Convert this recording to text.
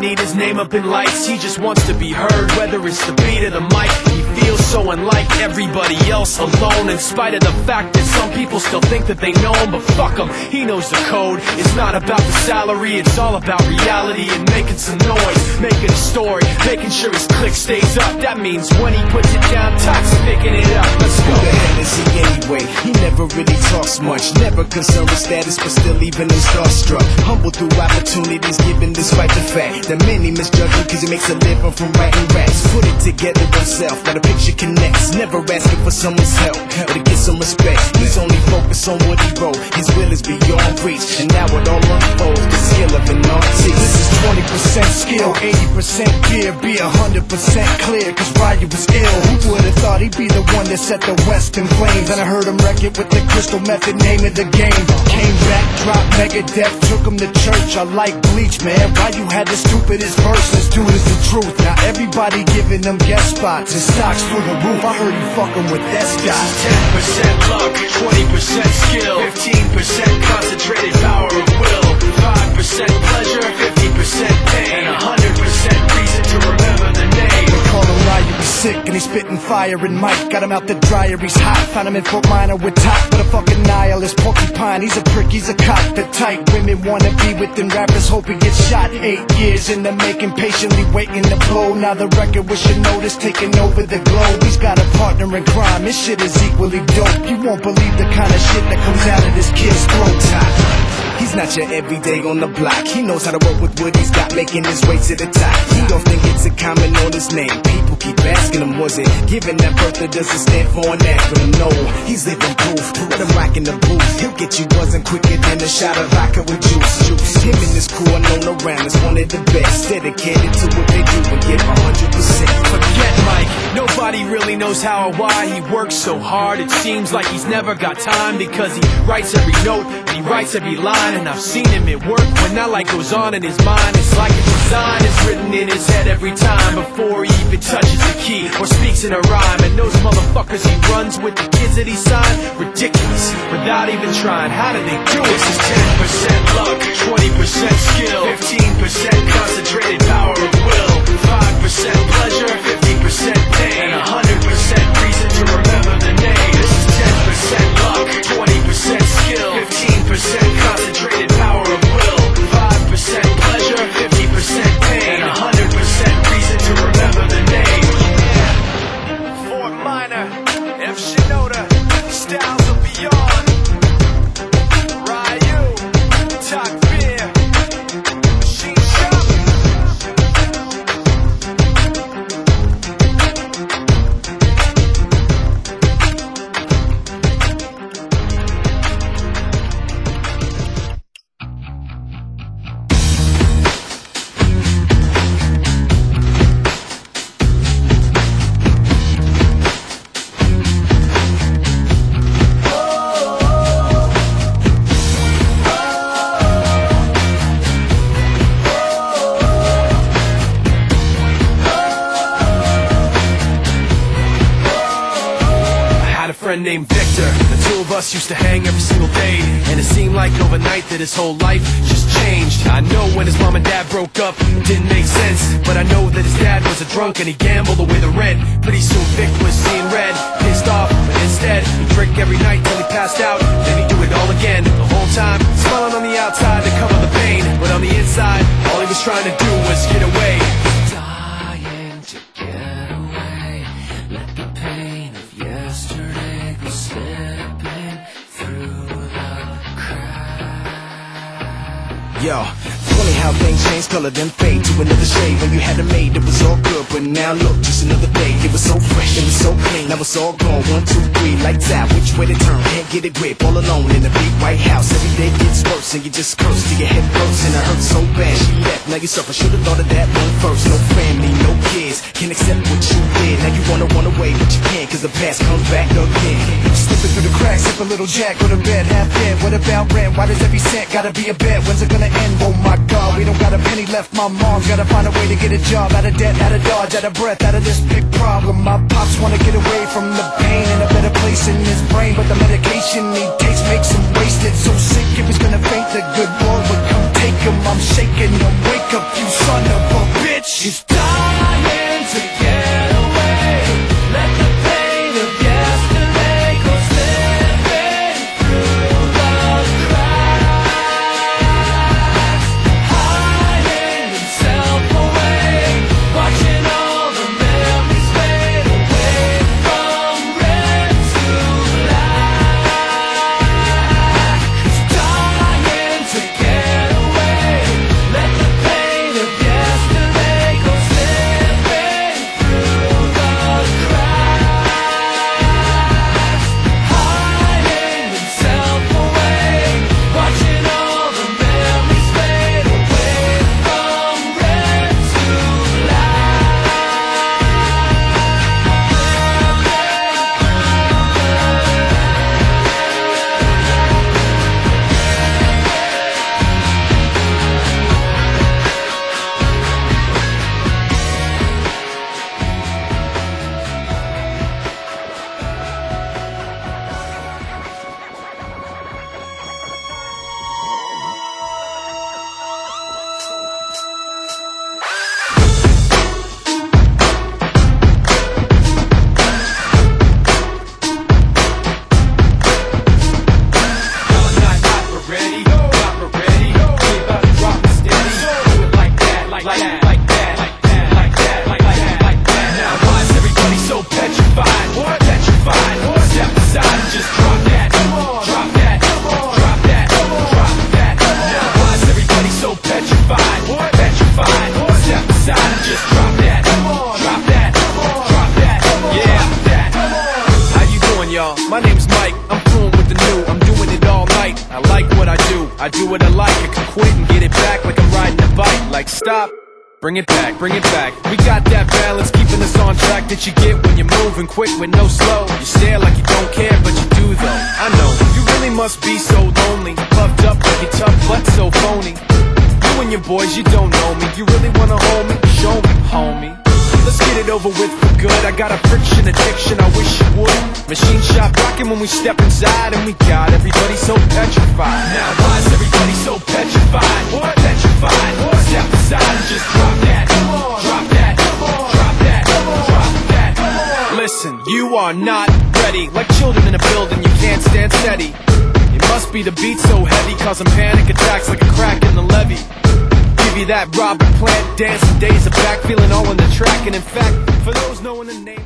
need his name up in lights. He just wants to be heard, whether it's the beat or the mic. He feels so unlike everybody else, alone, in spite of the fact that some people still think that they know him. But fuck him, he knows the code. It's not about the salary, it's all about reality and making some noise, making a story, making sure his click stays up. That means when he puts it down, Tox picking it up. Let's go. Who the hell is he anyway? He never really talks much, never concerned with status, but still even him starstruck. Humble through opportunities given despite the fact that many misjudge him cause he makes a living from writing raps. Put it together himself, now the picture connects. Never asking for someone's help, but to get some respect. He's only focused on what he wrote. His will is beyond reach, and now it all unfolds. The skill of an artist. This is 20% skill, 80% gear. Be 100% clear, cause Ryu was ill. Who would've thought he'd be the one that set the West in flames? And I heard him wreck it with the Crystal Method, name of the game. Came back, dropped Megadeth, took him to church. I like Bleach, man. Ryu had the stupidest verses, dude is the truth. Now everybody giving them guest spots. His stocks through the roof, I heard you fucking with that guy. 10% luck, 20% skill, 15% concentrated power of will, 5% pleasure, 50% pain, and 100% reason to remember the name. They call him Ryu, he's sick and he's spitting fire. And Mike got him out the dryer, he's hot. Found him in Fort Minor with top, but a fucking nihilist porcupine. He's a prick, he's a cock. The type women wanna be with them rappers, hope he gets shot. 8 years in the making, patiently waiting to blow. Now the record with your notice taking over the globe. He's got a partner in crime, this shit is equally dope. You won't believe the kind of shit that comes out of this kid's throat. He's not your everyday on the block. He knows how to work with what he's got, making his way to the top. He don't think it's a comment on his name. People keep asking him, was it given that birth or does it stand for an acronym? No, he's living proof. Let him rock in the booth. He'll get you buzzing quicker than a shot of vodka with juice. Him and his crew are known around as one of the best, dedicated to what they do and give 100%. Forget Mike, nobody really knows how or why he works so hard. It seems like he's never got time because he writes every note and he writes every line. And I've seen him at work when that light goes on in his mind. It's like a design is written in his head every time before he even touches the key or speaks in a rhyme. And those motherfuckers he runs with, the kids that he signed, ridiculous, without even trying. How do they do it? This is 10% luck, 20% skill, 15% concentrated power of will, 5% pleasure, 50% pain, and 100% reason to remember the name. This is 10% luck, 20% skill, 15% concentrated power of will, 5% pleasure, 50% pain, and 100% reason to remember the name. Fort Minor, F. Shinoda, Styles of Beyond, Ryu, Talk Beer, Machine Shop. Named Victor, the two of us used to hang every single day, and it seemed like overnight that his whole life just changed. I know when his mom and dad broke up, it didn't make sense, but I know that his dad was a drunk and he gambled away the rent. Pretty soon Vic was seeing red, pissed off, but instead he'd drink every night till he passed out, then he'd do it all again. The whole time, smiling on the outside to cover the pain, but on the inside, all he was trying to do was get away. Dying to get away, let the pain of yesterday slipping through the cracks. Yo, funny how things change color then fade to another shade. When you had it made, it was all good, but now look, just another day. It was so fresh, it was so clean, now it's all gone. 1, 2, 3, lights out, which way to turn? Can't get a grip, all alone in the big white house. Every day gets worse, and you just curse till your head bursts. And it hurts so bad, she left, now you suffer. Should've thought of that one first. No family, no kids, can't accept what you did. Now you wanna run away, but you can't, cause the past comes back again. Slipping through the cracks, sip a little jack, go to bed, half dead. What about rent? Why does every cent gotta be a bet? When's it gonna end? Oh my god, we don't got a penny left. My mom's gotta find a way to get a job. Out of debt, out of dodge, out of breath, out of this big problem. My pops wanna get away from the pain in a better place in his brain, but the medication he takes makes him wasted. So sick if he's gonna faint, the good Lord would come take him. I'm shaking him, wake up you son of a I do what I like, I can quit and get it back like I'm riding a bike. Like stop, bring it back, bring it back. We got that balance, keeping us on track that you get when you're moving quick with no slow. You stare like you don't care, but you do though. I know, you really must be so lonely, puffed up like you're tough but so phony. You and your boys, you don't know me. You really wanna hold me? Show me, homie. Let's get it over with for good. I got a friction addiction, I wish you would. Machine shop rocking when we step inside, and we got everybody so petrified. Now why is everybody so petrified? What? Petrified. What? Step aside and just drop that. Drop that. Drop that. Drop that. Listen, you are not ready. Like children in a building, you can't stand steady. It must be the beat so heavy, causing panic attacks like a crack in the levee. Give you that Robert Plant dancing days of back, feeling all in the track. And in fact, for those knowing the name